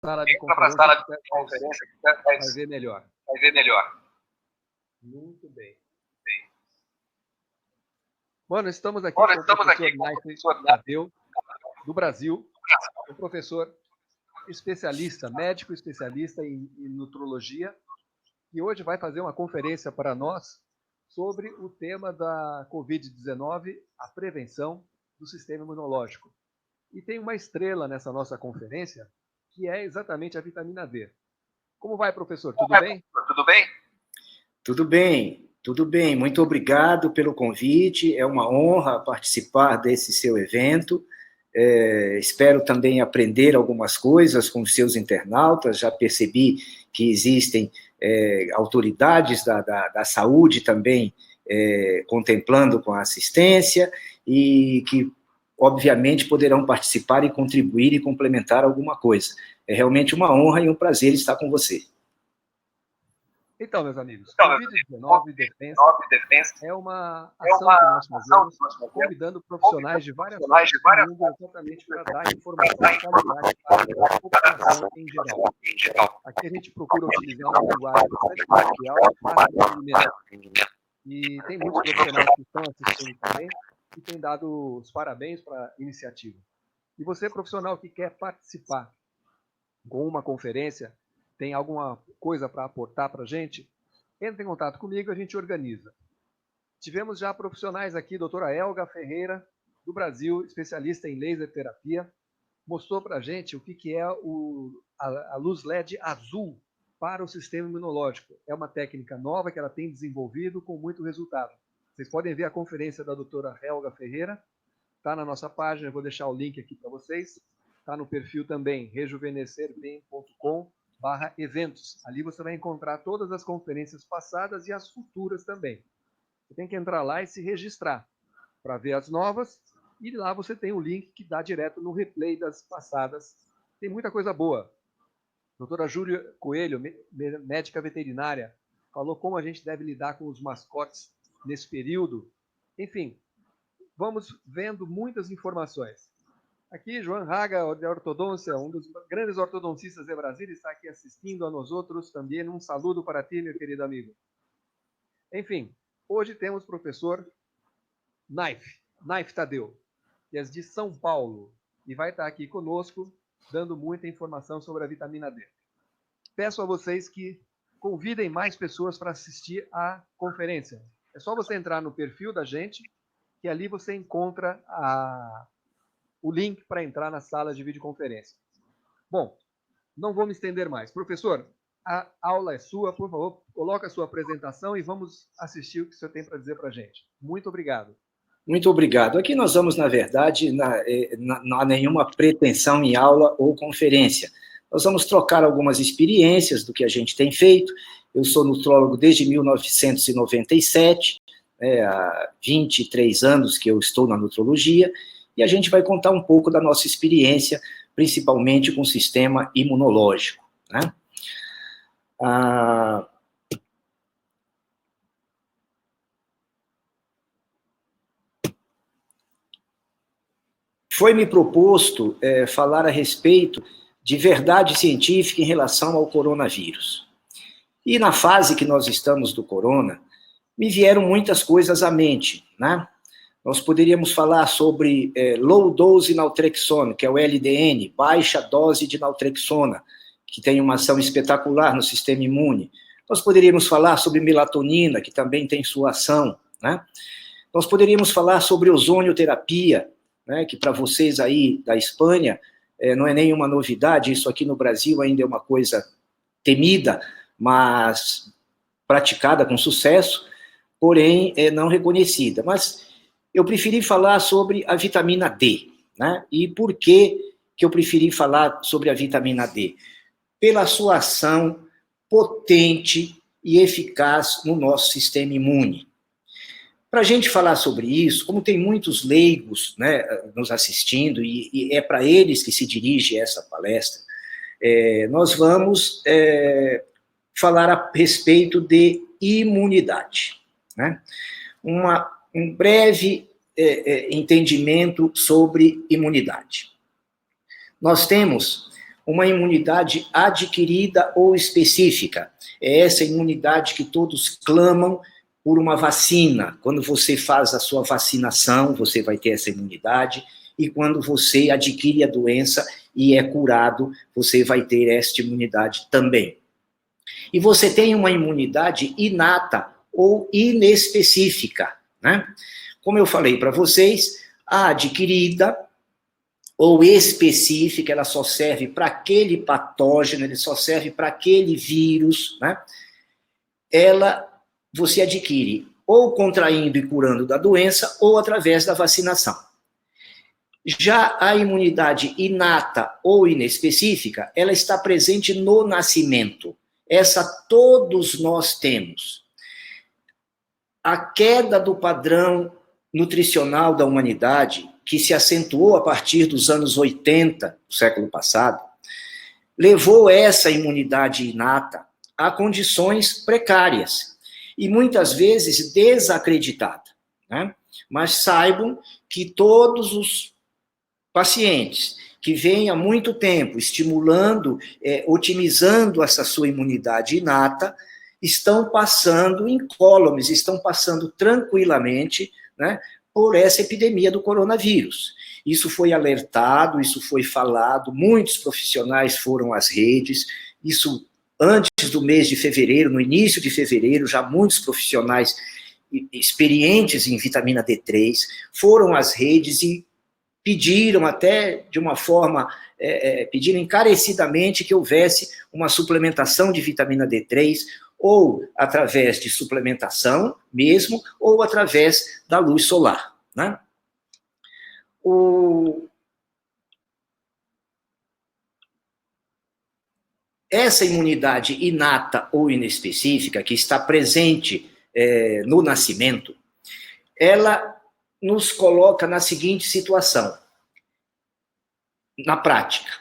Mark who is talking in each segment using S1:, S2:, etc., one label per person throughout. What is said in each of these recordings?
S1: sala de conferência vai ver melhor. Muito bem. Bom, estamos aqui com o professor Naif Tadeu, do Brasil, um professor especialista, médico especialista em nutrologia, e hoje vai fazer uma conferência para nós sobre o tema da Covid-19, a prevenção do sistema imunológico. E tem uma estrela nessa nossa conferência, que é exatamente a vitamina D. Como vai, professor? Tudo bem?
S2: Tudo bem. Muito obrigado pelo convite. É uma honra participar desse seu evento. Espero também aprender algumas coisas com os seus internautas. Já percebi que existem autoridades da saúde também contemplando com a assistência e que, obviamente, poderão participar e contribuir e complementar alguma coisa. É realmente uma honra e um prazer estar com você.
S1: Então, meus amigos, Covid-19 Defensa é uma ação que nós fazemos convidando profissionais de várias partes do mundo exatamente para dar informação de qualidade para a população em geral. Aqui a gente procura utilizar uma linguagem bastante coloquial e fácil de entendimento. E tem muitos profissionais que estão assistindo também e têm dado os parabéns para a iniciativa. E você, profissional que quer participar com uma conferência, tem alguma coisa para aportar para a gente? Entre em contato comigo, a gente organiza. Tivemos já profissionais aqui, doutora Elga Ferreira, do Brasil, especialista em laser terapia, mostrou para a gente o que é a luz LED azul para o sistema imunológico. É uma técnica nova que ela tem desenvolvido com muito resultado. Vocês podem ver a conferência da doutora Elga Ferreira, está na nossa página, eu vou deixar o link aqui para vocês, está no perfil também, rejuvenescerbem.com/eventos. Ali você vai encontrar todas as conferências passadas e as futuras também. Você tem que entrar lá e se registrar para ver as novas, e lá você tem o link que dá direto no replay das passadas. Tem muita coisa boa. A doutora Júlia Coelho, médica veterinária, falou como a gente deve lidar com os mascotes nesse período. Enfim, vamos vendo muitas informações. Aqui, João Raga, de ortodôncia, um dos grandes ortodoncistas de Brasília, está aqui assistindo a nós outros também. Um saludo para ti, meu querido amigo. Enfim, hoje temos o professor Naif Tadeu, que é de São Paulo, e vai estar aqui conosco, dando muita informação sobre a vitamina D. Peço a vocês que convidem mais pessoas para assistir à conferência. É só você entrar no perfil da gente, que ali você encontra o link para entrar na sala de videoconferência. Bom, não vou me estender mais. Professor, a aula é sua, por favor, coloque a sua apresentação e vamos assistir o que o senhor tem para dizer para a gente. Muito obrigado.
S2: Muito obrigado. Aqui nós vamos, na verdade, não há nenhuma pretensão em aula ou conferência. Nós vamos trocar algumas experiências do que a gente tem feito. Eu sou nutrólogo desde 1997, há 23 anos que eu estou na nutrologia, e a gente vai contar um pouco da nossa experiência, principalmente com o sistema imunológico, né? Foi-me proposto falar a respeito de verdade científica em relação ao coronavírus. E na fase que nós estamos do corona, me vieram muitas coisas à mente, né? Nós poderíamos falar sobre low dose naltrexona, que é o LDN, baixa dose de naltrexona, que tem uma ação espetacular no sistema imune. Nós poderíamos falar sobre melatonina, que também tem sua ação, né? Nós poderíamos falar sobre ozonioterapia, né, que para vocês aí da Espanha não é nenhuma novidade, isso aqui no Brasil ainda é uma coisa temida, mas praticada com sucesso, porém não reconhecida. Mas eu preferi falar sobre a vitamina D, né? E por que eu preferi falar sobre a vitamina D? Pela sua ação potente e eficaz no nosso sistema imune. Para a gente falar sobre isso, como tem muitos leigos, né, nos assistindo, e é para eles que se dirige essa palestra, nós vamos falar a respeito de imunidade, né? Um breve entendimento sobre imunidade. Nós temos uma imunidade adquirida ou específica. É essa imunidade que todos clamam por uma vacina. Quando você faz a sua vacinação, você vai ter essa imunidade, e quando você adquire a doença e é curado, você vai ter esta imunidade também. E você tem uma imunidade inata ou inespecífica, né? Como eu falei para vocês, a adquirida ou específica, ela só serve para aquele patógeno, ele só serve para aquele vírus, né? Você adquire ou contraindo e curando da doença ou através da vacinação. Já a imunidade inata ou inespecífica, ela está presente no nascimento. Essa todos nós temos. A queda do padrão nutricional da humanidade, que se acentuou a partir dos anos 80 do século passado, levou essa imunidade inata a condições precárias e muitas vezes desacreditada, né? Mas saibam que todos os pacientes que vêm há muito tempo estimulando, otimizando essa sua imunidade inata, estão passando incólumes, estão passando tranquilamente, né, por essa epidemia do coronavírus. Isso foi alertado, isso foi falado, muitos profissionais foram às redes, isso antes do mês de fevereiro, no início de fevereiro, já muitos profissionais experientes em vitamina D3 foram às redes e pediram até de uma forma, pediram encarecidamente que houvesse uma suplementação de vitamina D3, ou através de suplementação mesmo, ou através da luz solar, né? Essa imunidade inata ou inespecífica, que está presente no nascimento, ela nos coloca na seguinte situação, na prática.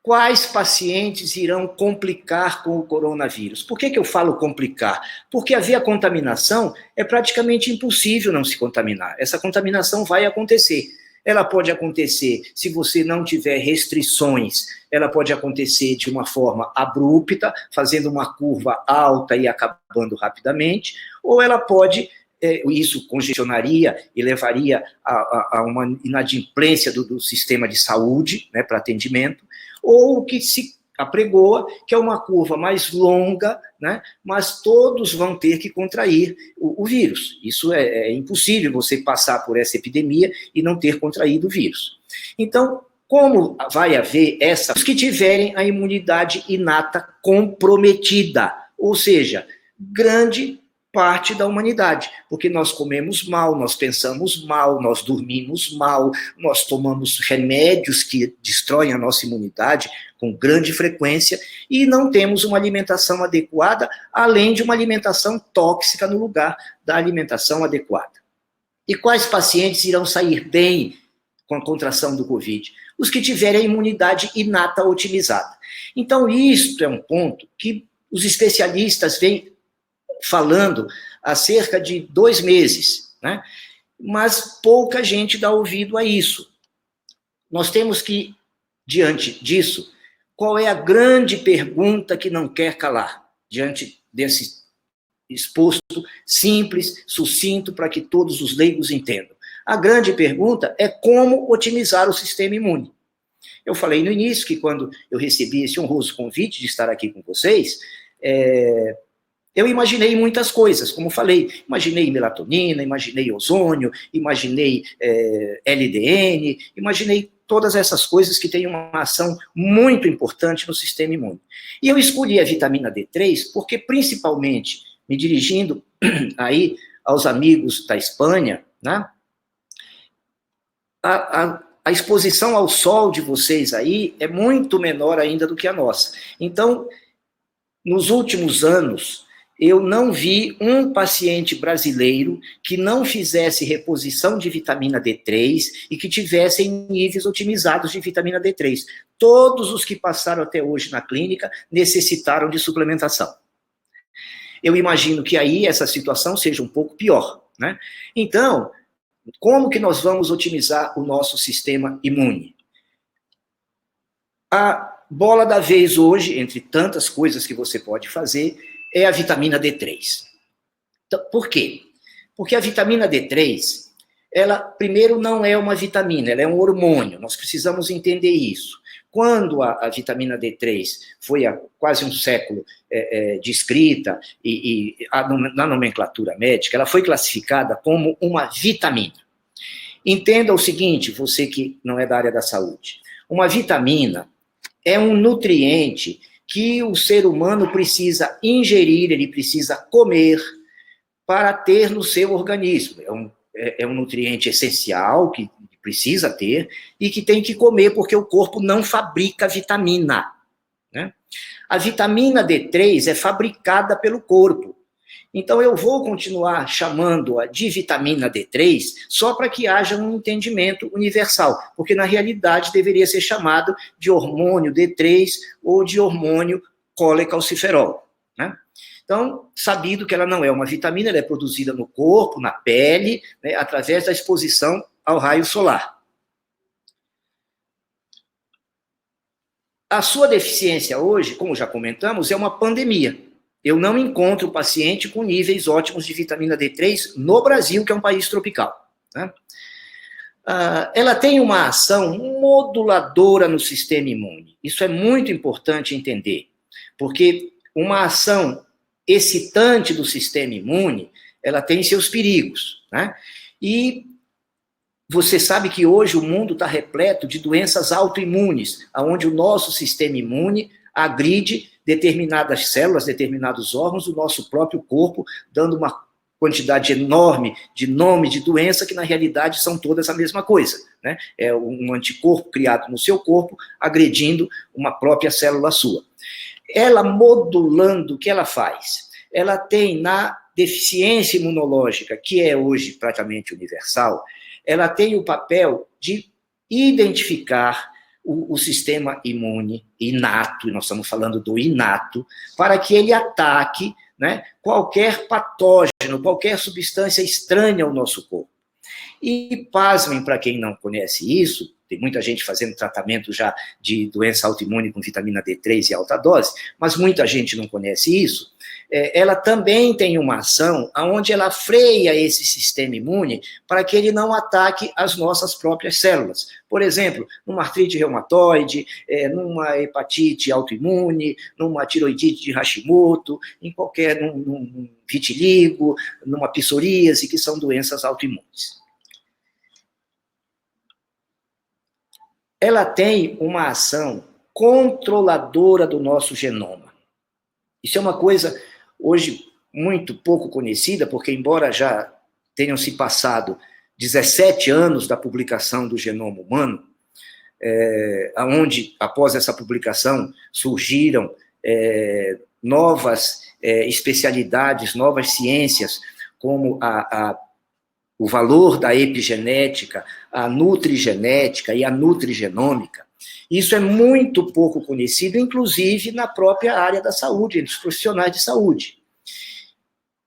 S2: Quais pacientes irão complicar com o coronavírus? Por que eu falo complicar? Porque haver a contaminação é praticamente impossível não se contaminar. Essa contaminação vai acontecer. Ela pode acontecer se você não tiver restrições, ela pode acontecer de uma forma abrupta, fazendo uma curva alta e acabando rapidamente, ou ela pode, isso congestionaria e levaria a uma inadimplência do sistema de saúde, né, para atendimento, ou o que se apregoa, que é uma curva mais longa, né, mas todos vão ter que contrair o vírus. Isso é impossível você passar por essa epidemia e não ter contraído o vírus. Então, como vai haver os que tiverem a imunidade inata comprometida, ou seja, grande parte da humanidade, porque nós comemos mal, nós pensamos mal, nós dormimos mal, nós tomamos remédios que destroem a nossa imunidade com grande frequência e não temos uma alimentação adequada, além de uma alimentação tóxica no lugar da alimentação adequada. E quais pacientes irão sair bem com a contração do Covid? Os que tiverem a imunidade inata otimizada. Então, isto é um ponto que os especialistas vêm falando há cerca de 2 meses, né? Mas pouca gente dá ouvido a isso. Nós temos que, diante disso, qual é a grande pergunta que não quer calar, diante desse exposto simples, sucinto, para que todos os leigos entendam? A grande pergunta é como otimizar o sistema imune. Eu falei no início que quando eu recebi esse honroso convite de estar aqui com vocês, eu imaginei muitas coisas, como falei, imaginei melatonina, imaginei ozônio, imaginei LDN, imaginei todas essas coisas que têm uma ação muito importante no sistema imune. E eu escolhi a vitamina D3 porque, principalmente, me dirigindo aí aos amigos da Espanha, né, a exposição ao sol de vocês aí é muito menor ainda do que a nossa. Então, nos últimos anos, eu não vi um paciente brasileiro que não fizesse reposição de vitamina D3 e que tivesse níveis otimizados de vitamina D3. Todos os que passaram até hoje na clínica necessitaram de suplementação. Eu imagino que aí essa situação seja um pouco pior, né? Então, como que nós vamos otimizar o nosso sistema imune? bola da vez hoje, entre tantas coisas que você pode fazer, é a vitamina D3. Então, por quê? Porque a vitamina D3, ela, primeiro, não é uma vitamina, ela é um hormônio, nós precisamos entender isso. Quando a vitamina D3 foi há quase um século descrita, na nomenclatura médica, ela foi classificada como uma vitamina. Entenda o seguinte, você que não é da área da saúde, uma vitamina é um nutriente que o ser humano precisa ingerir, ele precisa comer para ter no seu organismo. É um nutriente essencial que precisa ter e que tem que comer porque o corpo não fabrica vitamina, né? A vitamina D3 é fabricada pelo corpo. Então eu vou continuar chamando-a de vitamina D3 só para que haja um entendimento universal, porque na realidade deveria ser chamado de hormônio D3 ou de hormônio colecalciferol, né? Então, sabido que ela não é uma vitamina, ela é produzida no corpo, na pele, né, através da exposição ao raio solar. A sua deficiência hoje, como já comentamos, é uma pandemia. Eu não encontro paciente com níveis ótimos de vitamina D3 no Brasil, que é um país tropical, né? Ela tem uma ação moduladora no sistema imune. Isso é muito importante entender, porque uma ação excitante do sistema imune, ela tem seus perigos, né? E você sabe que hoje o mundo está repleto de doenças autoimunes, onde o nosso sistema imune agride determinadas células, determinados órgãos do nosso próprio corpo, dando uma quantidade enorme de nome de doença que na realidade são todas a mesma coisa, né? É um anticorpo criado no seu corpo agredindo uma própria célula sua. Ela modulando, o que ela faz? Ela tem na deficiência imunológica, que é hoje praticamente universal, ela tem o papel de identificar o sistema imune inato, e nós estamos falando do inato, para que ele ataque, né, qualquer patógeno, qualquer substância estranha ao nosso corpo. E pasmem para quem não conhece isso, tem muita gente fazendo tratamento já de doença autoimune com vitamina D3 e alta dose, mas muita gente não conhece isso. Ela também tem uma ação onde ela freia esse sistema imune para que ele não ataque as nossas próprias células. Por exemplo, numa artrite reumatoide, numa hepatite autoimune, numa tiroidite de Hashimoto, num vitiligo, numa psoríase, que são doenças autoimunes. Ela tem uma ação controladora do nosso genoma. Isso é uma coisa hoje muito pouco conhecida, porque embora já tenham se passado 17 anos da publicação do genoma humano, onde após essa publicação surgiram novas especialidades, novas ciências, como o valor da epigenética, a nutrigenética e a nutrigenômica. Isso é muito pouco conhecido, inclusive na própria área da saúde, entre os profissionais de saúde.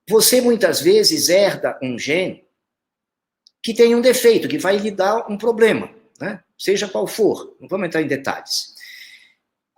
S2: Você, muitas vezes, herda um gene que tem um defeito, que vai lhe dar um problema, né? Seja qual for, não vamos entrar em detalhes.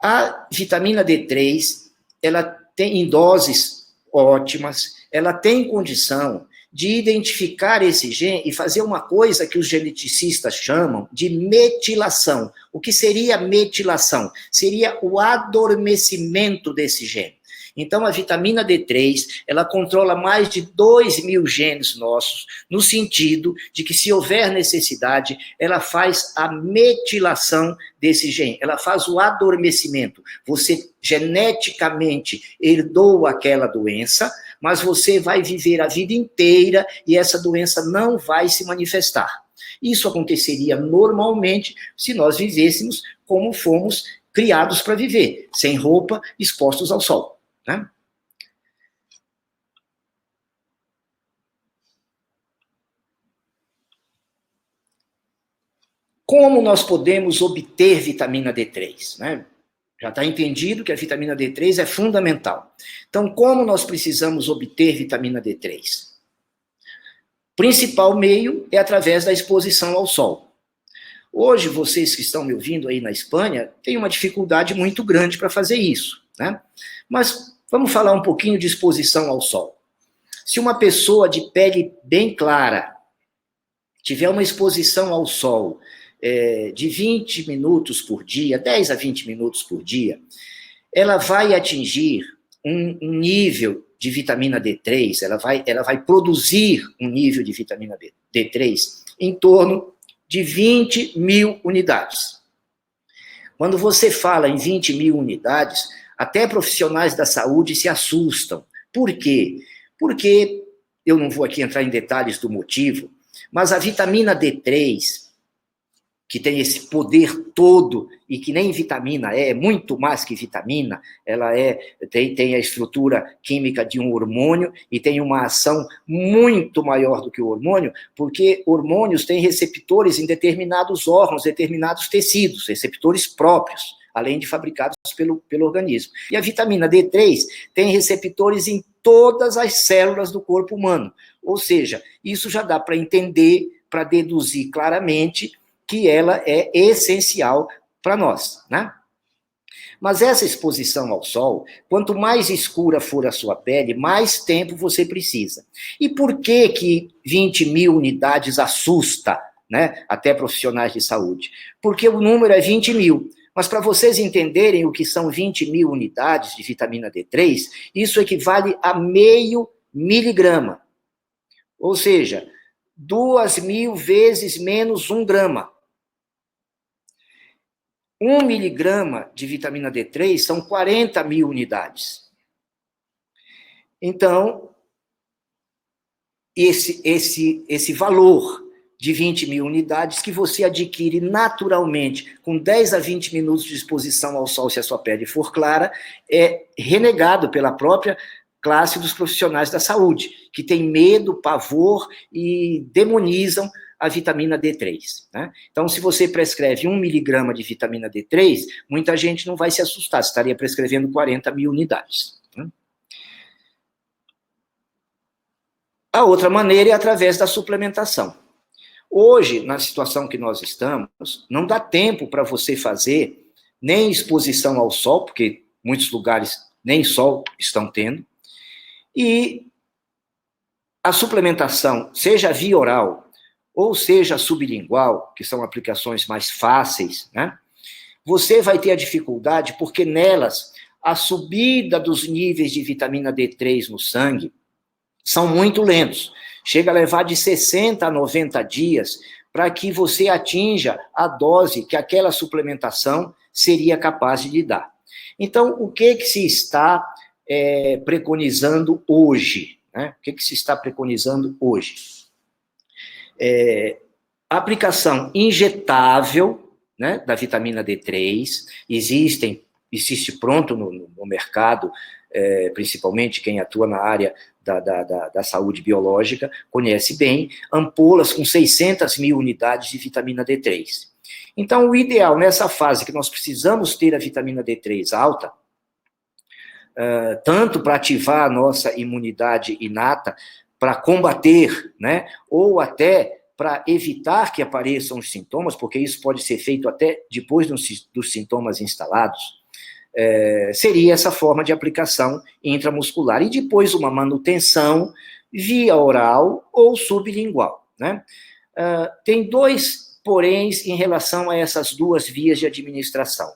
S2: A vitamina D3, ela tem em doses ótimas, ela tem condição de identificar esse gene e fazer uma coisa que os geneticistas chamam de metilação. O que seria metilação? Seria o adormecimento desse gene. Então, a vitamina D3, ela controla mais de 2.000 genes nossos, no sentido de que, se houver necessidade, ela faz a metilação desse gene, ela faz o adormecimento. Você geneticamente herdou aquela doença, mas você vai viver a vida inteira e essa doença não vai se manifestar. Isso aconteceria normalmente se nós vivêssemos como fomos criados para viver, sem roupa, expostos ao sol, né? Como nós podemos obter vitamina D3, né? Já está entendido que a vitamina D3 é fundamental. Então, como nós precisamos obter vitamina D3? O principal meio é através da exposição ao sol. Hoje, vocês que estão me ouvindo aí na Espanha, têm uma dificuldade muito grande para fazer isso, né? Mas vamos falar um pouquinho de exposição ao sol. Se uma pessoa de pele bem clara tiver uma exposição ao sol de 20 minutos por dia, 10 a 20 minutos por dia, ela vai atingir um nível de vitamina D3, ela vai produzir um nível de vitamina D3 em torno de 20 mil unidades. Quando você fala em 20 mil unidades, até profissionais da saúde se assustam. Por quê? Porque, eu não vou aqui entrar em detalhes do motivo, mas a vitamina D3, que tem esse poder todo, e que nem vitamina é muito mais que vitamina, ela tem a estrutura química de um hormônio e tem uma ação muito maior do que o hormônio, porque hormônios têm receptores em determinados órgãos, determinados tecidos, receptores próprios, além de fabricados pelo organismo. E a vitamina D3 tem receptores em todas as células do corpo humano, ou seja, isso já dá para entender, para deduzir claramente que ela é essencial para nós, né? Mas essa exposição ao sol, quanto mais escura for a sua pele, mais tempo você precisa. E por que 20 mil unidades assusta, né, até profissionais de saúde? Porque o número é 20 mil. Mas para vocês entenderem o que são 20 mil unidades de vitamina D3, isso equivale a meio miligrama. Ou seja, 2.000 vezes menos 1 grama. 1 miligrama de vitamina D3 são 40 mil unidades. Então, esse valor de 20 mil unidades que você adquire naturalmente com 10 a 20 minutos de exposição ao sol, se a sua pele for clara, é renegado pela própria classe dos profissionais da saúde, que tem medo, pavor e demonizam a vitamina D3. Né? Então, se você prescreve 1 miligrama de vitamina D3, muita gente não vai se assustar, você estaria prescrevendo 40 mil unidades. Né? A outra maneira é através da suplementação. Hoje, na situação que nós estamos, não dá tempo para você fazer nem exposição ao sol, porque muitos lugares nem sol estão tendo, e a suplementação, seja via oral, ou seja sublingual, que são aplicações mais fáceis, né? Você vai ter a dificuldade, porque nelas, a subida dos níveis de vitamina D3 no sangue são muito lentos. Chega a levar de 60 a 90 dias para que você atinja a dose que aquela suplementação seria capaz de lhe dar. Então, o que se está preconizando hoje? Né? O que se está preconizando hoje? A aplicação injetável, né, da vitamina D3, existe pronto no mercado, principalmente quem atua na área da saúde biológica, conhece bem, ampolas com 600 mil unidades de vitamina D3. Então, o ideal nessa fase que nós precisamos ter a vitamina D3 alta, tanto para ativar a nossa imunidade inata, para combater, né, ou até para evitar que apareçam os sintomas, porque isso pode ser feito até depois dos sintomas instalados, seria essa forma de aplicação intramuscular. E depois uma manutenção via oral ou sublingual. Né? Tem 2 poréns em relação a essas 2 vias de administração.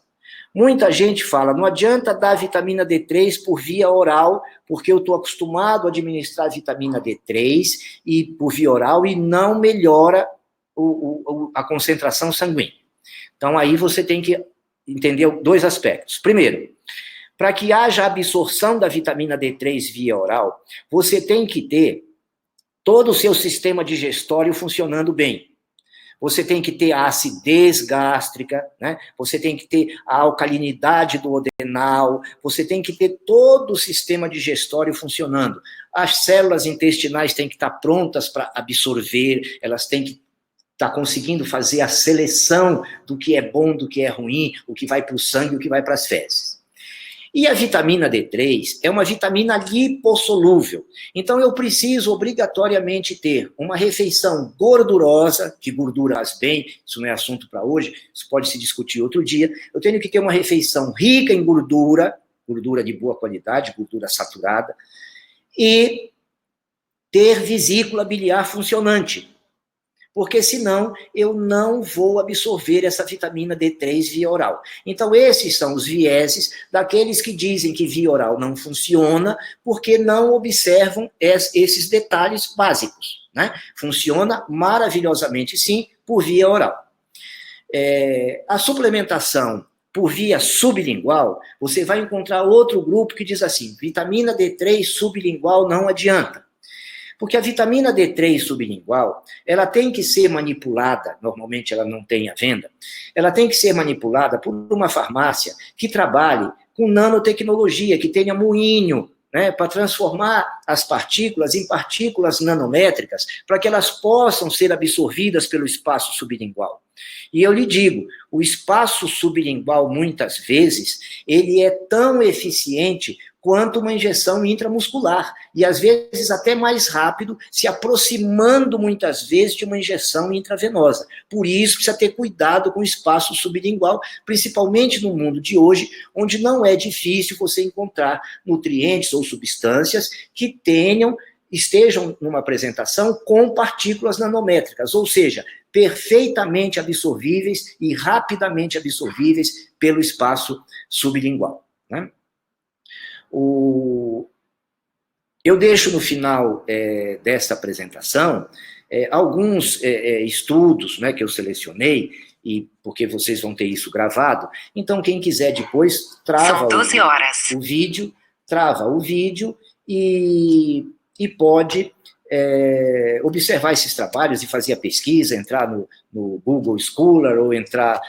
S2: Muita gente fala, não adianta dar vitamina D3 por via oral, porque eu estou acostumado a administrar vitamina D3 e por via oral e não melhora a concentração sanguínea. Então, aí você tem que entender 2 aspectos. Primeiro, para que haja absorção da vitamina D3 via oral, você tem que ter todo o seu sistema digestório funcionando bem. Você tem que ter a acidez gástrica, né? Você tem que ter a alcalinidade do adenal, você tem que ter todo o sistema digestório funcionando. As células intestinais têm que estar prontas para absorver, elas têm que estar conseguindo fazer a seleção do que é bom, do que é ruim, o que vai para o sangue, o que vai para as fezes. E a vitamina D3 é uma vitamina lipossolúvel. Então, eu preciso obrigatoriamente ter uma refeição gordurosa, que gordura faz bem, isso não é assunto para hoje, isso pode se discutir outro dia. Eu tenho que ter uma refeição rica em gordura, gordura de boa qualidade, gordura saturada, e ter vesícula biliar funcionante. Porque senão eu não vou absorver essa vitamina D3 via oral. Então esses são os vieses daqueles que dizem que via oral não funciona porque não observam esses detalhes básicos, né? Funciona maravilhosamente sim por via oral. A suplementação por via sublingual, você vai encontrar outro grupo que diz assim, vitamina D3 sublingual não adianta. Porque a vitamina D3 sublingual, ela tem que ser manipulada, normalmente ela não tem à venda, ela tem que ser manipulada por uma farmácia que trabalhe com nanotecnologia, que tenha moinho, né, para transformar as partículas em partículas nanométricas, para que elas possam ser absorvidas pelo espaço sublingual. E eu lhe digo, o espaço sublingual, muitas vezes, ele é tão eficiente quanto uma injeção intramuscular, e às vezes até mais rápido, se aproximando muitas vezes de uma injeção intravenosa. Por isso precisa ter cuidado com o espaço sublingual, principalmente no mundo de hoje, onde não é difícil você encontrar nutrientes ou substâncias que estejam numa apresentação com partículas nanométricas, ou seja, perfeitamente absorvíveis e rapidamente absorvíveis pelo espaço sublingual, né? Eu deixo no final dessa apresentação alguns estudos, né, que eu selecionei, e porque vocês vão ter isso gravado. Então, quem quiser depois, trava o vídeo, e pode observar esses trabalhos e fazer a pesquisa, entrar no Google Scholar ou entrar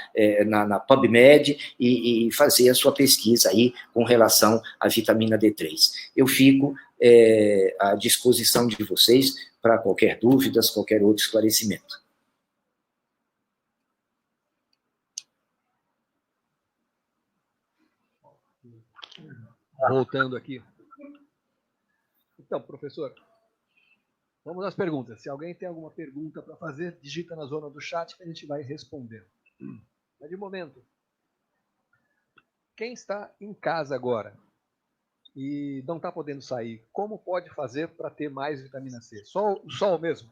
S2: na PubMed e fazer a sua pesquisa aí com relação à vitamina D3. Eu fico à disposição de vocês para qualquer dúvida, qualquer outro esclarecimento.
S1: Voltando aqui. Então, professor, vamos às perguntas. Se alguém tem alguma pergunta para fazer, digita na zona do chat que a gente vai responder. Mas de momento, quem está em casa agora e não está podendo sair, como pode fazer para ter mais vitamina C? Só o sol mesmo?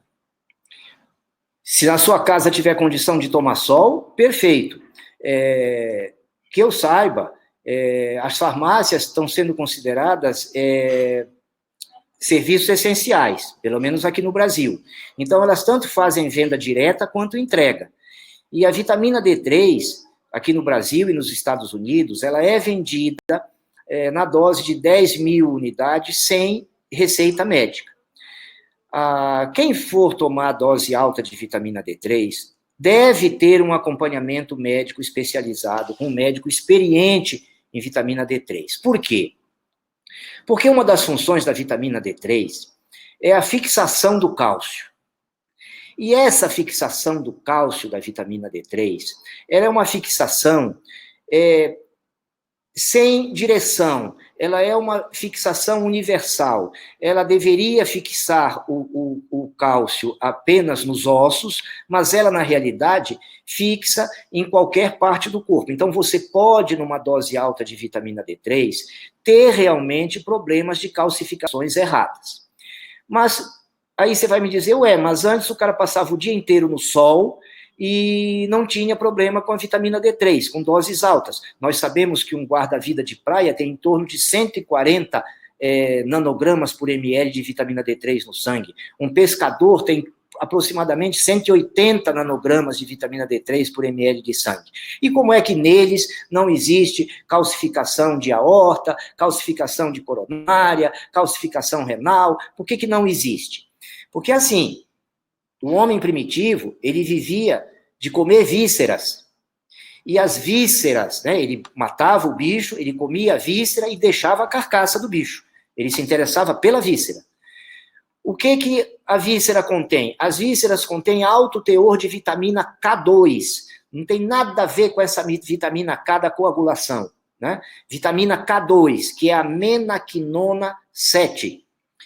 S2: Se na sua casa tiver condição de tomar sol, perfeito. Que eu saiba, as farmácias estão sendo consideradas serviços essenciais, pelo menos aqui no Brasil. Então, elas tanto fazem venda direta quanto entrega. E a vitamina D3, aqui no Brasil e nos Estados Unidos, ela é vendida na dose de 10 mil unidades sem receita médica. Quem for tomar a dose alta de vitamina D3 deve ter um acompanhamento médico especializado, com um médico experiente em vitamina D3. Por quê? Porque uma das funções da vitamina D3 é a fixação do cálcio. E essa fixação do cálcio da vitamina D3, ela é uma fixação sem direção, ela é uma fixação universal. Ela deveria fixar o cálcio apenas nos ossos, mas ela, na realidade, fixa em qualquer parte do corpo. Então, você pode, numa dose alta de vitamina D3, ter realmente problemas de calcificações erradas. Mas aí você vai me dizer, mas antes o cara passava o dia inteiro no sol e não tinha problema com a vitamina D3, com doses altas. Nós sabemos que um guarda-vida de praia tem em torno de 140 nanogramas por ml de vitamina D3 no sangue. Um pescador tem aproximadamente 180 nanogramas de vitamina D3 por ml de sangue. E como é que neles não existe calcificação de aorta, calcificação de coronária, calcificação renal? Por que não existe? Porque assim, o homem primitivo, ele vivia de comer vísceras. E as vísceras, né, ele matava o bicho, ele comia a víscera e deixava a carcaça do bicho. Ele se interessava pela víscera. O que a víscera contém? As vísceras contêm alto teor de vitamina K2. Não tem nada a ver com essa vitamina K da coagulação, né? Vitamina K2, que é a menaquinona 7.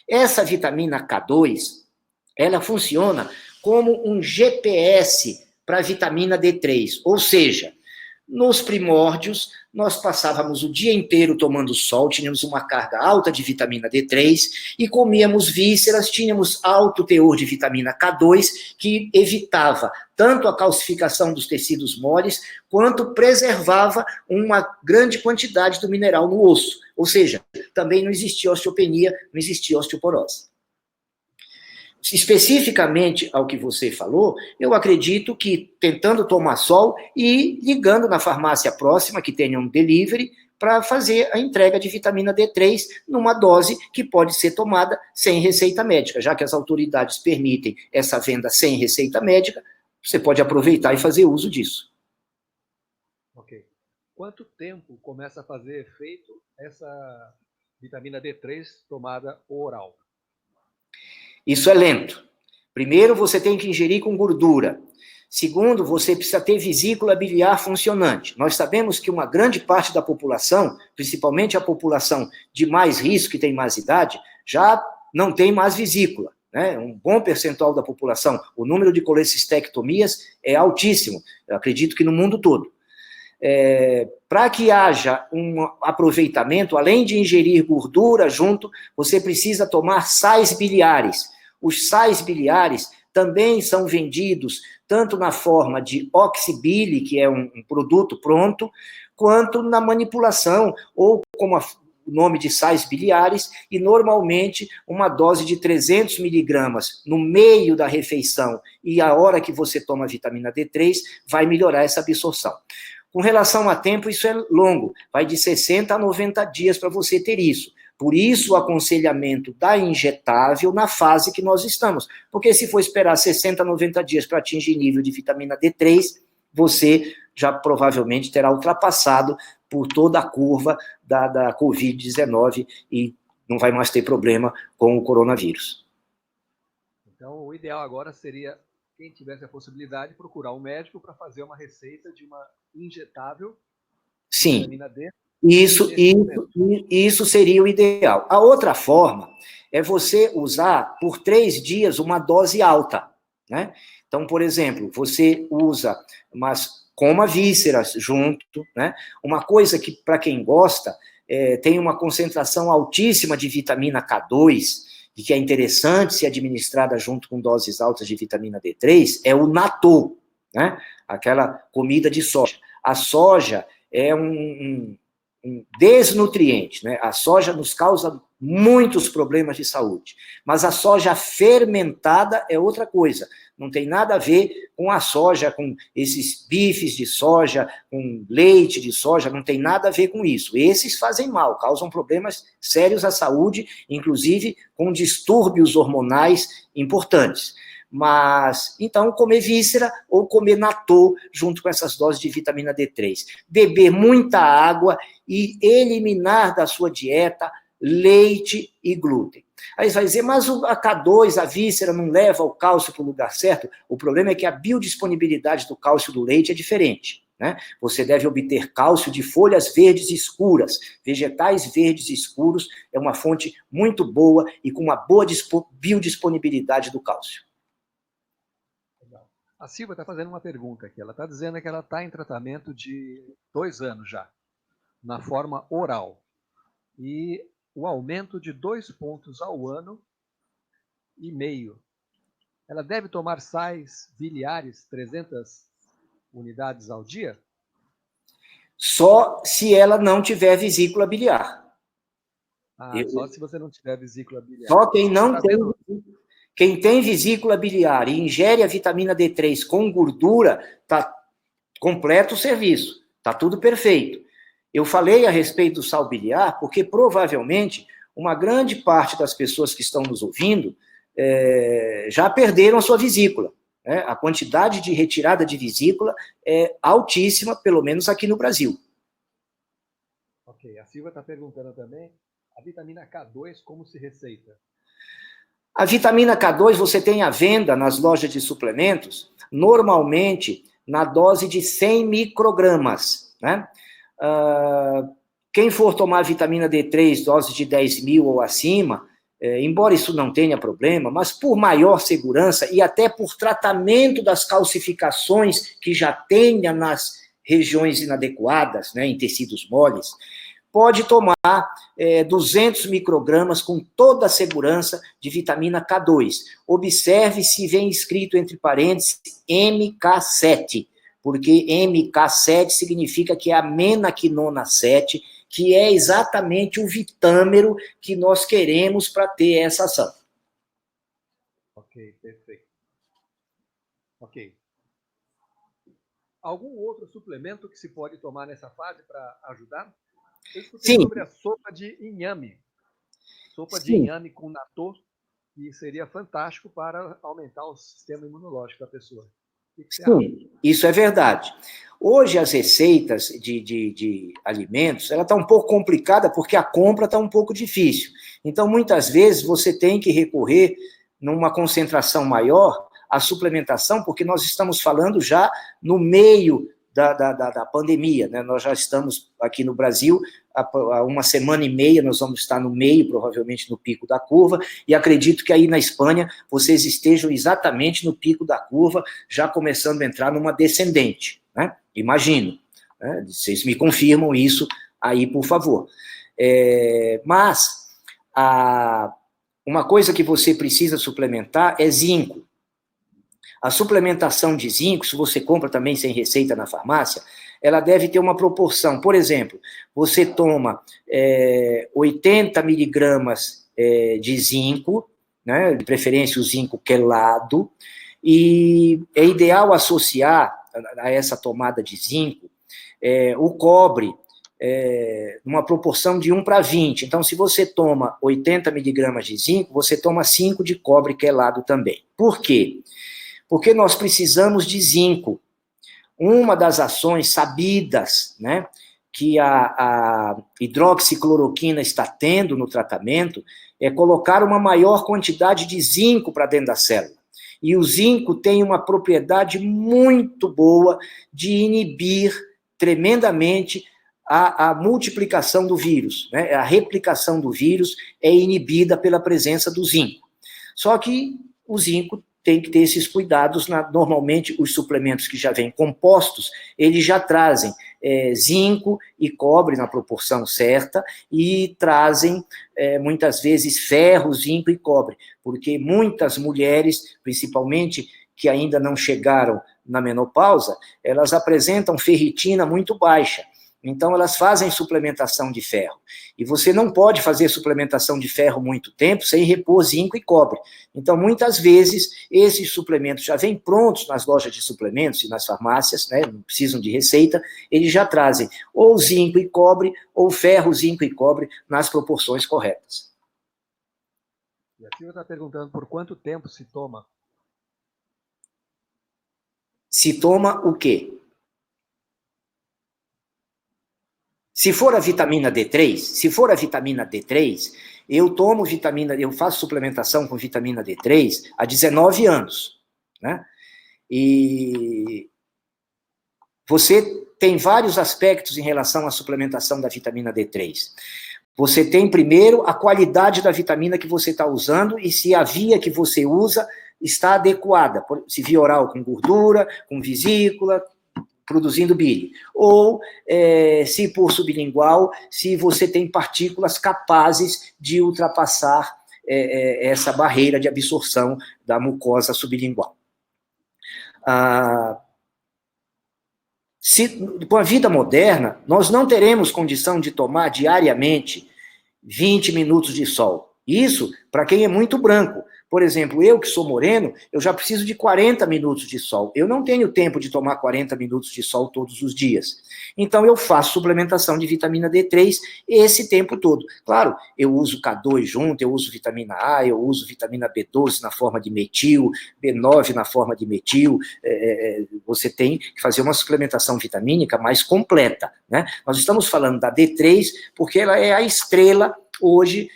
S2: Essa vitamina K2, ela funciona como um GPS para a vitamina D3, ou seja, nos primórdios, nós passávamos o dia inteiro tomando sol, tínhamos uma carga alta de vitamina D3 e comíamos vísceras, tínhamos alto teor de vitamina K2, que evitava tanto a calcificação dos tecidos moles, quanto preservava uma grande quantidade do mineral no osso. Ou seja, também não existia osteopenia, não existia osteoporose. Especificamente ao que você falou, eu acredito que tentando tomar sol e ligando na farmácia próxima, que tenha um delivery, para fazer a entrega de vitamina D3 numa dose que pode ser tomada sem receita médica. Já que as autoridades permitem essa venda sem receita médica, você pode aproveitar e fazer uso disso.
S1: Ok. Quanto tempo começa a fazer efeito essa vitamina D3 tomada oral?
S2: Isso é lento. Primeiro, você tem que ingerir com gordura. Segundo, você precisa ter vesícula biliar funcionante. Nós sabemos que uma grande parte da população, principalmente a população de mais risco, que tem mais idade, já não tem mais vesícula, né? Um bom percentual da população, o número de colecistectomias é altíssimo, eu acredito que no mundo todo. Para que haja um aproveitamento, além de ingerir gordura junto, você precisa tomar sais biliares. Os sais biliares também são vendidos tanto na forma de oxibile, que é um produto pronto, quanto na manipulação, ou como o nome de sais biliares, e normalmente uma dose de 300 miligramas no meio da refeição e a hora que você toma a vitamina D3 vai melhorar essa absorção. Com relação a tempo, isso é longo, vai de 60 a 90 dias para você ter isso. Por isso, o aconselhamento da injetável na fase que nós estamos. Porque se for esperar 60 a 90 dias para atingir nível de vitamina D3, você já provavelmente terá ultrapassado por toda a curva da Covid-19 e não vai mais ter problema com o coronavírus.
S1: Então, o ideal agora seria, quem tivesse a possibilidade, procurar um médico para fazer uma receita de uma injetável
S2: Sim.
S1: vitamina D.
S2: Isso seria o ideal. A outra forma é você usar por 3 dias uma dose alta, né? Então, por exemplo, você usa, mas coma vísceras junto, né? Uma coisa que, para quem gosta, tem uma concentração altíssima de vitamina K2, e que é interessante ser administrada junto com doses altas de vitamina D3, é o natto, né? Aquela comida de soja. A soja é um desnutriente, né? A soja nos causa muitos problemas de saúde, mas a soja fermentada é outra coisa, não tem nada a ver com a soja, com esses bifes de soja, com leite de soja, não tem nada a ver com isso. Esses fazem mal, causam problemas sérios à saúde, inclusive com distúrbios hormonais importantes. Mas, então, comer víscera ou comer natto junto com essas doses de vitamina D3. Beber muita água e eliminar da sua dieta leite e glúten. Aí você vai dizer, mas a K2, a víscera, não leva o cálcio para o lugar certo? O problema é que a biodisponibilidade do cálcio do leite é diferente, né? Você deve obter cálcio de folhas verdes escuras. Vegetais verdes escuros é uma fonte muito boa e com uma boa biodisponibilidade do cálcio.
S1: A Silvia está fazendo uma pergunta aqui. Ela está dizendo que ela está em tratamento de 2 anos já, na forma oral. E o aumento de 2 pontos ao ano e meio. Ela deve tomar sais biliares 300 unidades ao dia?
S2: Só se ela não tiver vesícula biliar.
S1: Só se você não tiver vesícula biliar.
S2: Só quem não tem... Quem tem vesícula biliar e ingere a vitamina D3 com gordura, está completo o serviço, está tudo perfeito. Eu falei a respeito do sal biliar porque provavelmente uma grande parte das pessoas que estão nos ouvindo já perderam a sua vesícula. Né? A quantidade de retirada de vesícula é altíssima, pelo menos aqui no Brasil.
S1: Ok, a Silvia está perguntando também, a vitamina K2 como se receita?
S2: A vitamina K2 você tem à venda nas lojas de suplementos, normalmente na dose de 100 microgramas, né? Quem for tomar vitamina D3, dose de 10 mil ou acima, embora isso não tenha problema, mas por maior segurança e até por tratamento das calcificações que já tenha nas regiões inadequadas, né, em tecidos moles, pode tomar 200 microgramas com toda a segurança de vitamina K2. Observe se vem escrito entre parênteses MK7, porque MK7 significa que é a menaquinona 7, que é exatamente o vitâmero que nós queremos para ter essa ação.
S1: Ok, perfeito. Ok. Algum outro suplemento que se pode tomar nessa fase para ajudar? Eu escutei sobre a sopa de inhame. Sopa de inhame com natô, que seria fantástico para aumentar o sistema imunológico da pessoa. O que você acha?
S2: Sim, isso é verdade. Hoje as receitas de alimentos, ela está um pouco complicada porque a compra está um pouco difícil. Então, muitas vezes, você tem que recorrer, numa concentração maior, à suplementação, porque nós estamos falando já no meio da pandemia, né? Nós já estamos aqui no Brasil, há uma semana e meia, nós vamos estar no meio, provavelmente no pico da curva, e acredito que aí na Espanha vocês estejam exatamente no pico da curva, já começando a entrar numa descendente, né? Imagino, né? Vocês me confirmam isso aí, por favor. Mas uma coisa que você precisa suplementar é zinco. A suplementação de zinco, se você compra também sem receita na farmácia, ela deve ter uma proporção. Por exemplo, você toma 80 miligramas de zinco, né, de preferência o zinco quelado, e é ideal associar a essa tomada de zinco o cobre, numa proporção de 1:20. Então, se você toma 80 miligramas de zinco, você toma 5 de cobre quelado também. Por quê? Porque nós precisamos de zinco. Uma das ações sabidas, né, que a hidroxicloroquina está tendo no tratamento é colocar uma maior quantidade de zinco para dentro da célula. E o zinco tem uma propriedade muito boa de inibir tremendamente a multiplicação do vírus, né? A replicação do vírus é inibida pela presença do zinco. Só que o zinco tem que ter esses cuidados. Normalmente, os suplementos que já vêm compostos, eles já trazem zinco e cobre na proporção certa e trazem, muitas vezes, ferro, zinco e cobre, porque muitas mulheres, principalmente, que ainda não chegaram na menopausa, elas apresentam ferritina muito baixa. Então, elas fazem suplementação de ferro. E você não pode fazer suplementação de ferro muito tempo sem repor zinco e cobre. Então, muitas vezes, esses suplementos já vêm prontos nas lojas de suplementos e nas farmácias, né, não precisam de receita, eles já trazem ou zinco e cobre, ou ferro, zinco e cobre, nas proporções corretas.
S1: E a Silvia está perguntando por quanto tempo se toma.
S2: Se toma o quê? Se for a vitamina D3, eu faço suplementação com vitamina D3 há 19 anos, né? E você tem vários aspectos em relação à suplementação da vitamina D3. Você tem, primeiro, a qualidade da vitamina que você está usando e se a via que você usa está adequada, se via oral com gordura, com vesícula, produzindo bile, ou se por sublingual, se você tem partículas capazes de ultrapassar essa barreira de absorção da mucosa sublingual. Com a vida moderna, nós não teremos condição de tomar diariamente 20 minutos de sol. Isso para quem é muito branco. Por exemplo, eu que sou moreno, eu já preciso de 40 minutos de sol. Eu não tenho tempo de tomar 40 minutos de sol todos os dias. Então, eu faço suplementação de vitamina D3 esse tempo todo. Claro, eu uso K2 junto, eu uso vitamina A, eu uso vitamina B12 na forma de metil, B9 na forma de metil. Você tem que fazer uma suplementação vitamínica mais completa, né? Nós estamos falando da D3 porque ela é a estrela hoje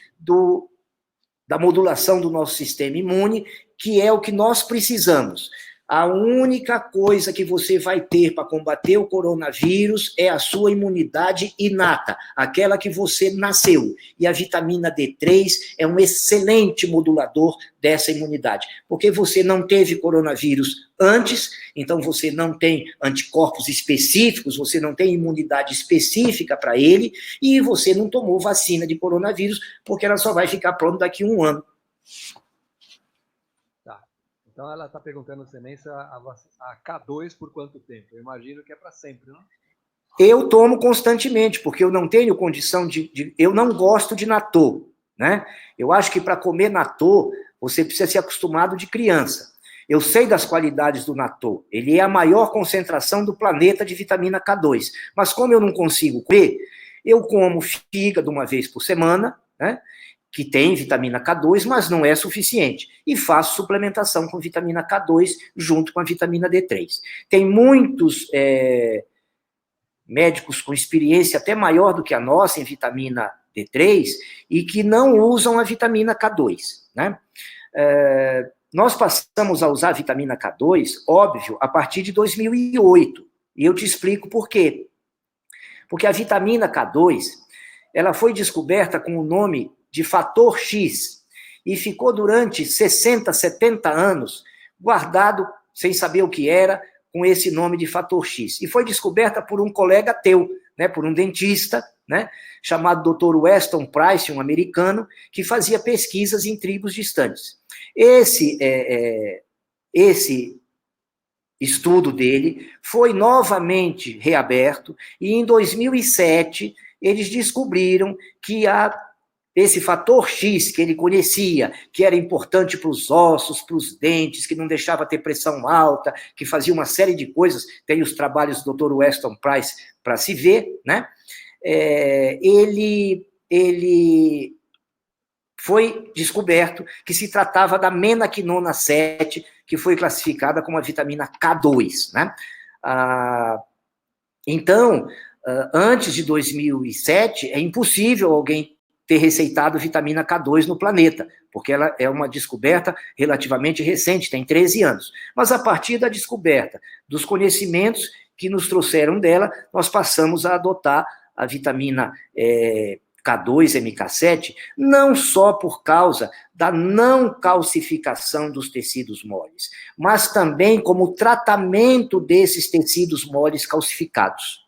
S2: da modulação do nosso sistema imune, que é o que nós precisamos. A única coisa que você vai ter para combater o coronavírus é a sua imunidade inata, aquela que você nasceu. E a vitamina D3 é um excelente modulador dessa imunidade, porque você não teve coronavírus antes, então você não tem anticorpos específicos, você não tem imunidade específica para ele, e você não tomou vacina de coronavírus, porque ela só vai ficar pronta daqui a 1 ano.
S1: Então ela está perguntando também se a K2 por quanto tempo? Eu imagino que é para sempre, não?
S2: Eu tomo constantemente, porque eu não tenho condição eu não gosto de natô, né? Eu acho que para comer natô, você precisa ser acostumado de criança. Eu sei das qualidades do natô. Ele é a maior concentração do planeta de vitamina K2. Mas como eu não consigo comer, eu como fígado uma vez por semana, né? Que tem vitamina K2, mas não é suficiente. E faço suplementação com vitamina K2 junto com a vitamina D3. Tem muitos médicos com experiência até maior do que a nossa em vitamina D3 e que não usam a vitamina K2, né? Nós passamos a usar a vitamina K2, óbvio, a partir de 2008. E eu te explico por quê. Porque a vitamina K2, ela foi descoberta com o nome de fator X, e ficou durante 60, 70 anos guardado, sem saber o que era, com esse nome de fator X. E foi descoberta por um colega teu, né, por um dentista, né, chamado Dr. Weston Price, um americano, que fazia pesquisas em tribos distantes. Esse estudo dele foi novamente reaberto, e em 2007 eles descobriram que esse fator X que ele conhecia, que era importante para os ossos, para os dentes, que não deixava ter pressão alta, que fazia uma série de coisas, tem os trabalhos do Dr. Weston Price para se ver, né? Ele foi descoberto que se tratava da menaquinona 7, que foi classificada como a vitamina K2, né? Então, antes de 2007, é impossível alguém ter receitado vitamina K2 no planeta, porque ela é uma descoberta relativamente recente, tem 13 anos. Mas a partir da descoberta, dos conhecimentos que nos trouxeram dela, nós passamos a adotar a vitamina K2, MK7, não só por causa da não calcificação dos tecidos moles, mas também como tratamento desses tecidos moles calcificados,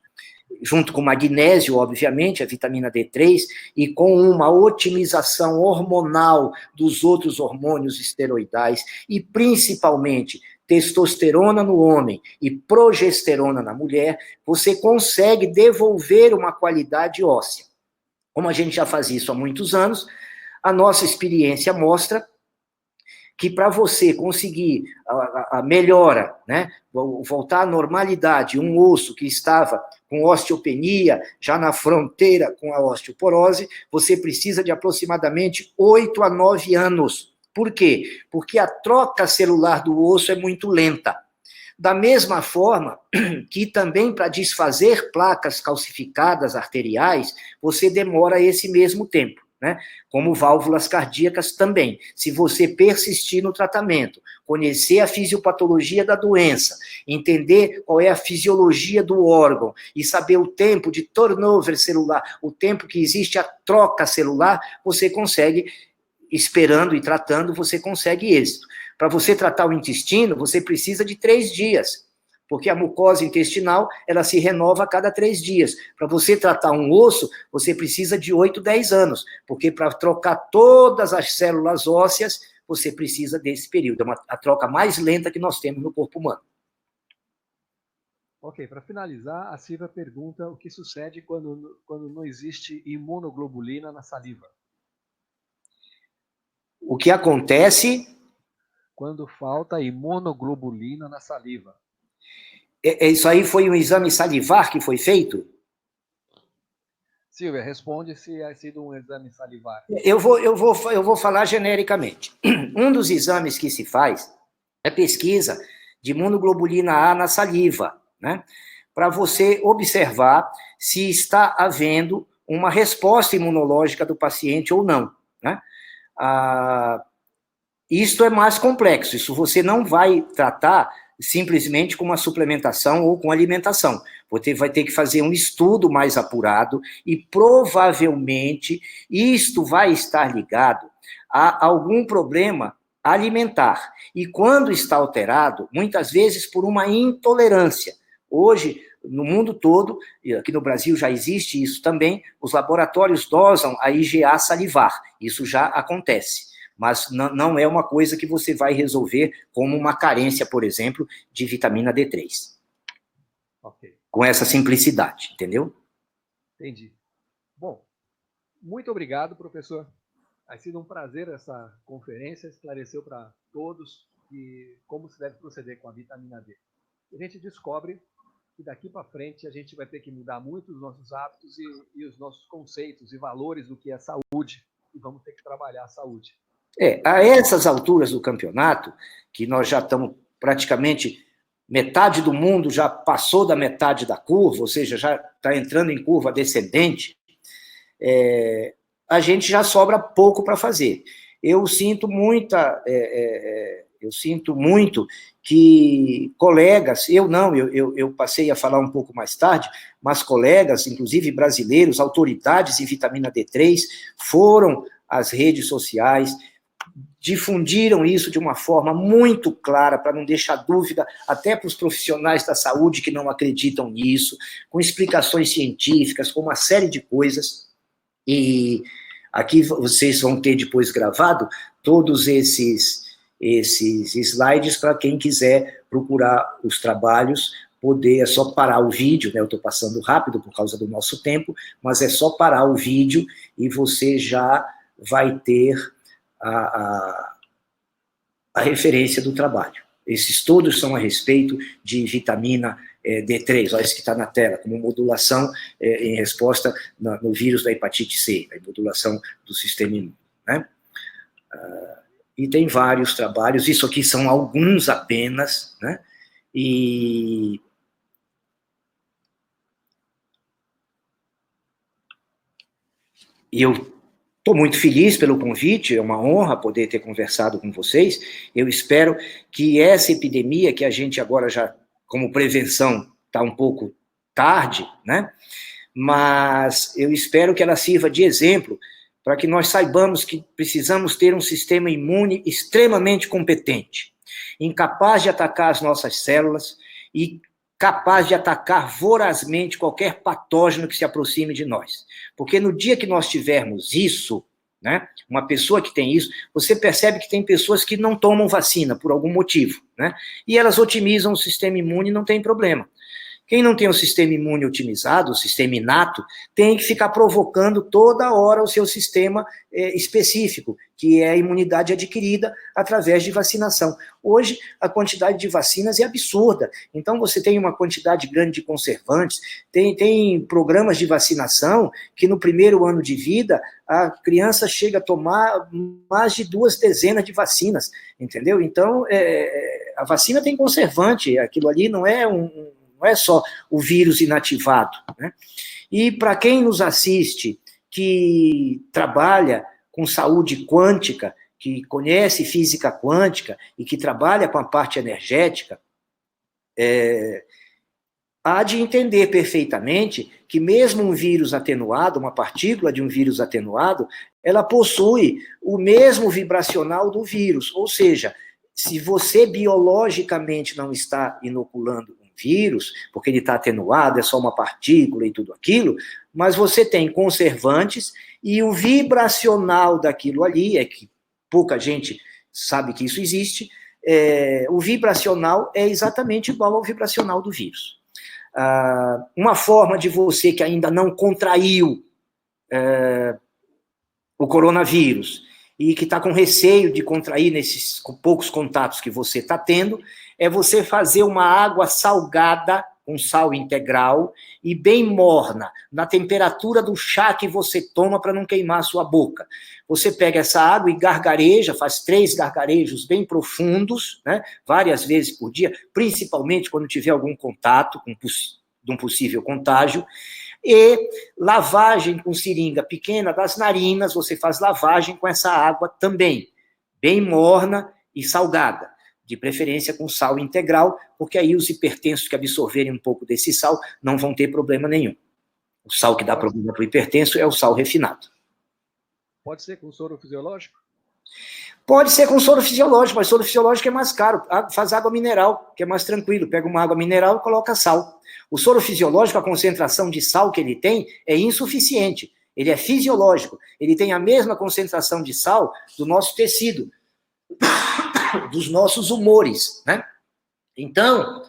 S2: junto com magnésio, obviamente, a vitamina D3, e com uma otimização hormonal dos outros hormônios esteroidais, e principalmente testosterona no homem e progesterona na mulher, você consegue devolver uma qualidade óssea. Como a gente já faz isso há muitos anos, a nossa experiência mostra que para você conseguir a melhora, né, voltar à normalidade, um osso que estava com osteopenia, já na fronteira com a osteoporose, você precisa de aproximadamente 8 a 9 anos. Por quê? Porque a troca celular do osso é muito lenta. Da mesma forma que também para desfazer placas calcificadas arteriais, você demora esse mesmo tempo, né? Como válvulas cardíacas também. Se você persistir no tratamento, conhecer a fisiopatologia da doença, entender qual é a fisiologia do órgão e saber o tempo de turnover celular, o tempo que existe a troca celular, você consegue, esperando e tratando, você consegue êxito. Para você tratar o intestino, você precisa de 3 dias, porque a mucosa intestinal, ela se renova a cada 3 dias. Para você tratar um osso, você precisa de 8, 10 anos, porque para trocar todas as células ósseas, você precisa desse período. É a troca mais lenta que nós temos no corpo humano.
S1: Ok, para finalizar, a Silvia pergunta o que sucede quando não existe imunoglobulina na saliva.
S2: O que acontece
S1: quando falta imunoglobulina na saliva?
S2: Isso aí foi um exame salivar que foi feito?
S1: Silvia, responde se ha sido um exame salivar.
S2: Eu vou falar genericamente. Um dos exames que se faz é pesquisa de imunoglobulina A na saliva, né? Para você observar se está havendo uma resposta imunológica do paciente ou não, né? Isto é mais complexo, isso você não vai tratar simplesmente com uma suplementação ou com alimentação. Você vai ter que fazer um estudo mais apurado e provavelmente isto vai estar ligado a algum problema alimentar. E quando está alterado, muitas vezes por uma intolerância. Hoje, no mundo todo, e aqui no Brasil já existe isso também, os laboratórios dosam a IgA salivar. Isso já acontece. Mas não é uma coisa que você vai resolver como uma carência, por exemplo, de vitamina D3.
S1: Ok.
S2: Com essa simplicidade, entendeu?
S1: Entendi. Bom, muito obrigado, professor. Tem sido um prazer essa conferência, esclareceu para todos como se deve proceder com a vitamina D. A gente descobre que daqui para frente a gente vai ter que mudar muito os nossos hábitos e os nossos conceitos e valores do que é saúde, e vamos ter que trabalhar a saúde.
S2: A essas alturas do campeonato, que nós já estamos praticamente, metade do mundo já passou da metade da curva, ou seja, já está entrando em curva descendente, a gente já sobra pouco para fazer. Eu sinto muito que colegas, eu passei a falar um pouco mais tarde, mas colegas, inclusive brasileiros, autoridades em vitamina D3, foram às redes sociais, difundiram isso de uma forma muito clara, para não deixar dúvida até para os profissionais da saúde que não acreditam nisso, com explicações científicas, com uma série de coisas, e aqui vocês vão ter depois gravado todos esses slides para quem quiser procurar os trabalhos, poder, é só parar o vídeo, né? Eu estou passando rápido por causa do nosso tempo, mas é só parar o vídeo e você já vai ter a referência do trabalho. Esses todos são a respeito de vitamina D3, olha isso que está na tela, como modulação em resposta no vírus da hepatite C, a modulação do sistema imune, né? E tem vários trabalhos, isso aqui são alguns apenas, né? E eu estou muito feliz pelo convite, é uma honra poder ter conversado com vocês. Eu espero que essa epidemia, que a gente agora já, como prevenção, está um pouco tarde, né? Mas eu espero que ela sirva de exemplo para que nós saibamos que precisamos ter um sistema imune extremamente competente, incapaz de atacar as nossas células e capaz de atacar vorazmente qualquer patógeno que se aproxime de nós. Porque no dia que nós tivermos isso, né, uma pessoa que tem isso, você percebe que tem pessoas que não tomam vacina por algum motivo, né, e elas otimizam o sistema imune e não tem problema. Quem não tem o sistema imune otimizado, o sistema inato, tem que ficar provocando toda hora o seu sistema específico, que é a imunidade adquirida através de vacinação. Hoje, a quantidade de vacinas é absurda. Então, você tem uma quantidade grande de conservantes, tem programas de vacinação que no primeiro ano de vida, a criança chega a tomar mais de 2 dezenas de vacinas, entendeu? Então, a vacina tem conservante, aquilo ali não é só o vírus inativado, né? E para quem nos assiste, que trabalha com saúde quântica, que conhece física quântica e que trabalha com a parte energética, há de entender perfeitamente que mesmo um vírus atenuado, uma partícula de um vírus atenuado, ela possui o mesmo vibracional do vírus, ou seja, se você biologicamente não está inoculando vírus, porque ele está atenuado, é só uma partícula e tudo aquilo, mas você tem conservantes e o vibracional daquilo ali, é que pouca gente sabe que isso existe, o vibracional é exatamente igual ao vibracional do vírus. Uma forma de você que ainda não contraiu o coronavírus e que está com receio de contrair nesses poucos contatos que você está tendo, é você fazer uma água salgada, com sal integral, e bem morna, na temperatura do chá que você toma para não queimar a sua boca. Você pega essa água e gargareja, faz 3 gargarejos bem profundos, né, várias vezes por dia, principalmente quando tiver algum contato de um possível contágio, e lavagem com seringa pequena das narinas, você faz lavagem com essa água também, bem morna e salgada, de preferência com sal integral, porque aí os hipertensos que absorverem um pouco desse sal não vão ter problema nenhum. O sal que dá problema para o hipertenso é o sal refinado.
S1: Pode ser com soro fisiológico?
S2: Pode ser com soro fisiológico, mas soro fisiológico é mais caro. Faz água mineral, que é mais tranquilo. Pega uma água mineral e coloca sal. O soro fisiológico, a concentração de sal que ele tem é insuficiente. Ele é fisiológico. Ele tem a mesma concentração de sal do nosso tecido, dos nossos humores, né? Então,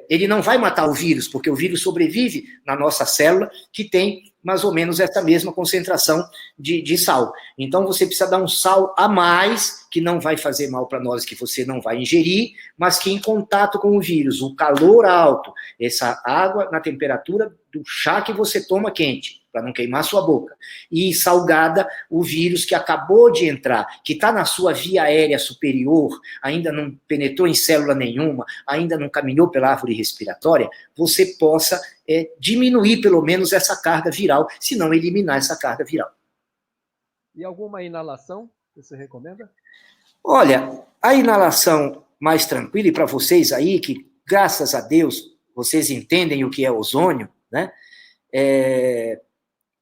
S2: ele não vai matar o vírus, porque o vírus sobrevive na nossa célula, que tem mais ou menos essa mesma concentração de sal. Então, você precisa dar um sal a mais, que não vai fazer mal para nós, que você não vai ingerir, mas que em contato com o vírus, o calor alto, essa água na temperatura do chá que você toma quente, para não queimar sua boca, e salgada, o vírus que acabou de entrar, que está na sua via aérea superior, ainda não penetrou em célula nenhuma, ainda não caminhou pela árvore respiratória, você possa diminuir pelo menos essa carga viral, se não eliminar essa carga viral.
S1: E alguma inalação que você recomenda?
S2: Olha, a inalação mais tranquila, e para vocês aí, que graças a Deus, vocês entendem o que é ozônio, né?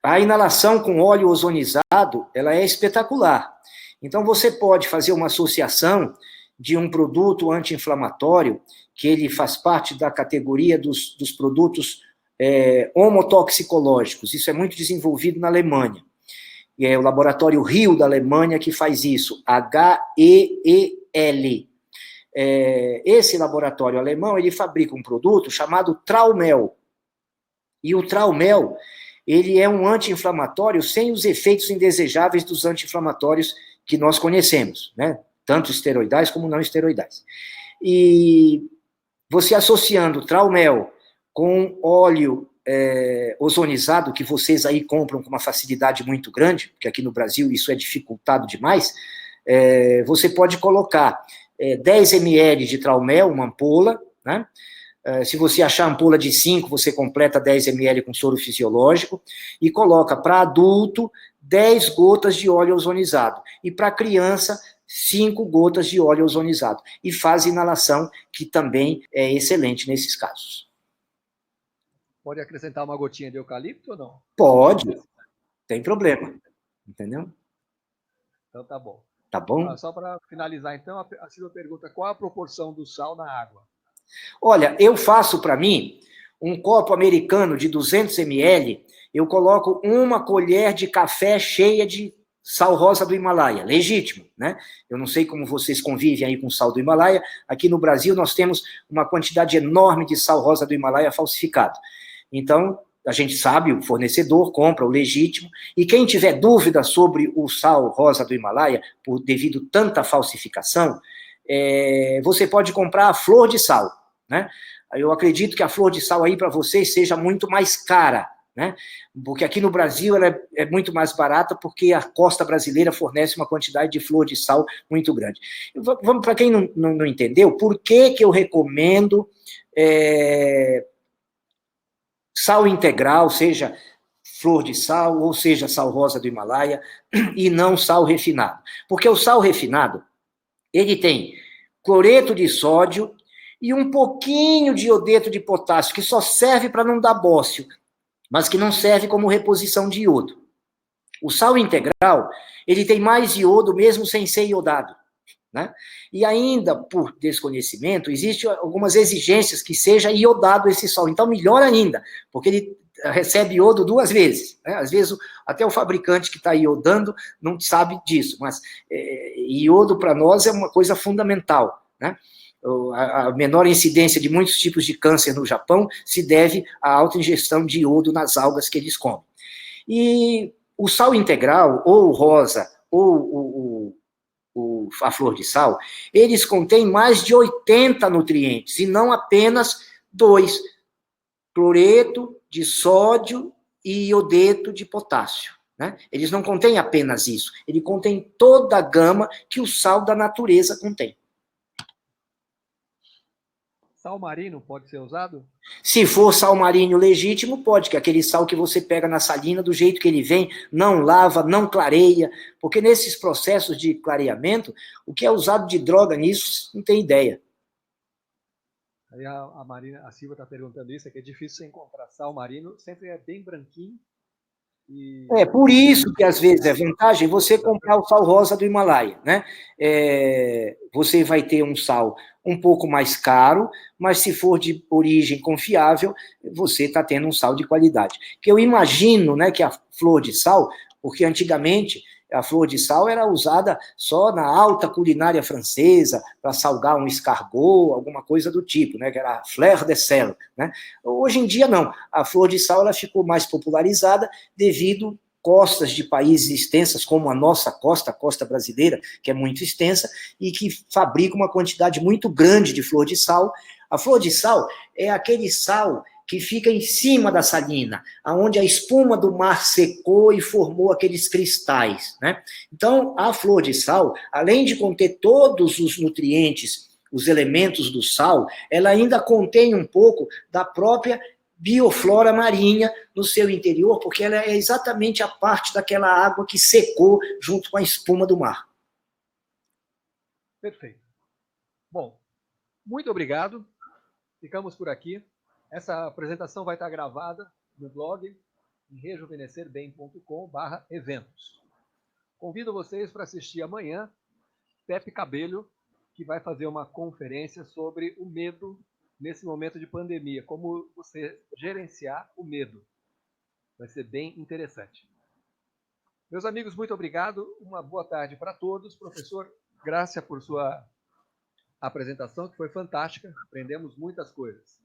S2: A inalação com óleo ozonizado, ela é espetacular. Então, você pode fazer uma associação de um produto anti-inflamatório, que ele faz parte da categoria dos produtos homotoxicológicos. Isso é muito desenvolvido na Alemanha. E é o laboratório Rio da Alemanha que faz isso, HEEL. Esse laboratório alemão, ele fabrica um produto chamado Traumel. E o Traumel, ele é um anti-inflamatório sem os efeitos indesejáveis dos anti-inflamatórios que nós conhecemos, né? Tanto esteroidais como não esteroidais. E você associando o Traumel com óleo ozonizado, que vocês aí compram com uma facilidade muito grande, porque aqui no Brasil isso é dificultado demais, você pode colocar 10 ml de Traumel, uma ampola, né? Se você achar ampola de 5, você completa 10 ml com soro fisiológico e coloca para adulto 10 gotas de óleo ozonizado e para criança 5 gotas de óleo ozonizado e faz inalação, que também é excelente nesses casos.
S1: Pode acrescentar uma gotinha de eucalipto ou não?
S2: Pode, tem problema, entendeu?
S1: Então tá bom.
S2: Tá bom?
S1: Só para finalizar então, a segunda pergunta, qual a proporção do sal na água?
S2: Olha, eu faço para mim um copo americano de 200 ml, eu coloco uma colher de café cheia de sal rosa do Himalaia, legítimo, né? Eu não sei como vocês convivem aí com sal do Himalaia, aqui no Brasil nós temos uma quantidade enorme de sal rosa do Himalaia falsificado. Então, a gente sabe, o fornecedor compra o legítimo, e quem tiver dúvida sobre o sal rosa do Himalaia, devido a tanta falsificação, você pode comprar a flor de sal, né? Eu acredito que a flor de sal aí para vocês seja muito mais cara, né? Porque aqui no Brasil ela é muito mais barata, porque a costa brasileira fornece uma quantidade de flor de sal muito grande. Vamos, para quem não entendeu, por que eu recomendo sal integral, seja flor de sal, ou seja, sal rosa do Himalaia, e não sal refinado? Porque o sal refinado, ele tem cloreto de sódio e um pouquinho de iodeto de potássio, que só serve para não dar bócio, mas que não serve como reposição de iodo. O sal integral, ele tem mais iodo mesmo sem ser iodado, né? E ainda, por desconhecimento, existem algumas exigências que seja iodado esse sal. Então, melhor ainda, porque ele recebe iodo 2 vezes, né? Às vezes, até o fabricante que está iodando não sabe disso, mas iodo para nós é uma coisa fundamental, né? A menor incidência de muitos tipos de câncer no Japão se deve à alta ingestão de iodo nas algas que eles comem. E o sal integral, ou o rosa, ou a flor de sal, eles contêm mais de 80 nutrientes, e não apenas 2, cloreto de sódio e iodeto de potássio, né? Eles não contêm apenas isso, ele contém toda a gama que o sal da natureza contém.
S1: Sal marino pode ser usado?
S2: Se for sal marinho legítimo, pode, que é aquele sal que você pega na salina do jeito que ele vem, não lava, não clareia, porque nesses processos de clareamento, o que é usado de droga nisso, não tem ideia.
S1: Aí a Silva está perguntando isso, é que é difícil você encontrar sal marino, sempre é bem branquinho.
S2: É por isso que, às vezes, é vantagem você comprar o sal rosa do Himalaia, né? Você vai ter um sal um pouco mais caro, mas se for de origem confiável, você está tendo um sal de qualidade. Que eu imagino, né, que a flor de sal, porque antigamente a flor de sal era usada só na alta culinária francesa, para salgar um escargot, alguma coisa do tipo, né, que era a fleur de sel, né? Hoje em dia, não. A flor de sal ela ficou mais popularizada devido costas de países extensas, como a nossa costa, a costa brasileira, que é muito extensa, e que fabrica uma quantidade muito grande de flor de sal. A flor de sal é aquele sal que fica em cima da salina, onde a espuma do mar secou e formou aqueles cristais, né? Então, a flor de sal, além de conter todos os nutrientes, os elementos do sal, ela ainda contém um pouco da própria bioflora marinha no seu interior, porque ela é exatamente a parte daquela água que secou junto com a espuma do mar.
S1: Perfeito. Bom, muito obrigado. Ficamos por aqui. Essa apresentação vai estar gravada no blog em rejuvenescerbem.com/eventos. Convido vocês para assistir amanhã Pepe Cabello, que vai fazer uma conferência sobre o medo nesse momento de pandemia, como você gerenciar o medo. Vai ser bem interessante. Meus amigos, muito obrigado. Uma boa tarde para todos. Professor, Grácia, por sua apresentação, que foi fantástica. Aprendemos muitas coisas.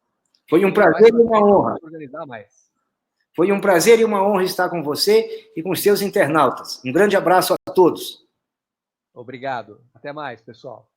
S2: Foi um prazer e uma honra.
S1: Vamos organizar mais.
S2: Foi um prazer e uma honra estar com você e com os seus internautas. Um grande abraço a todos.
S1: Obrigado. Até mais, pessoal.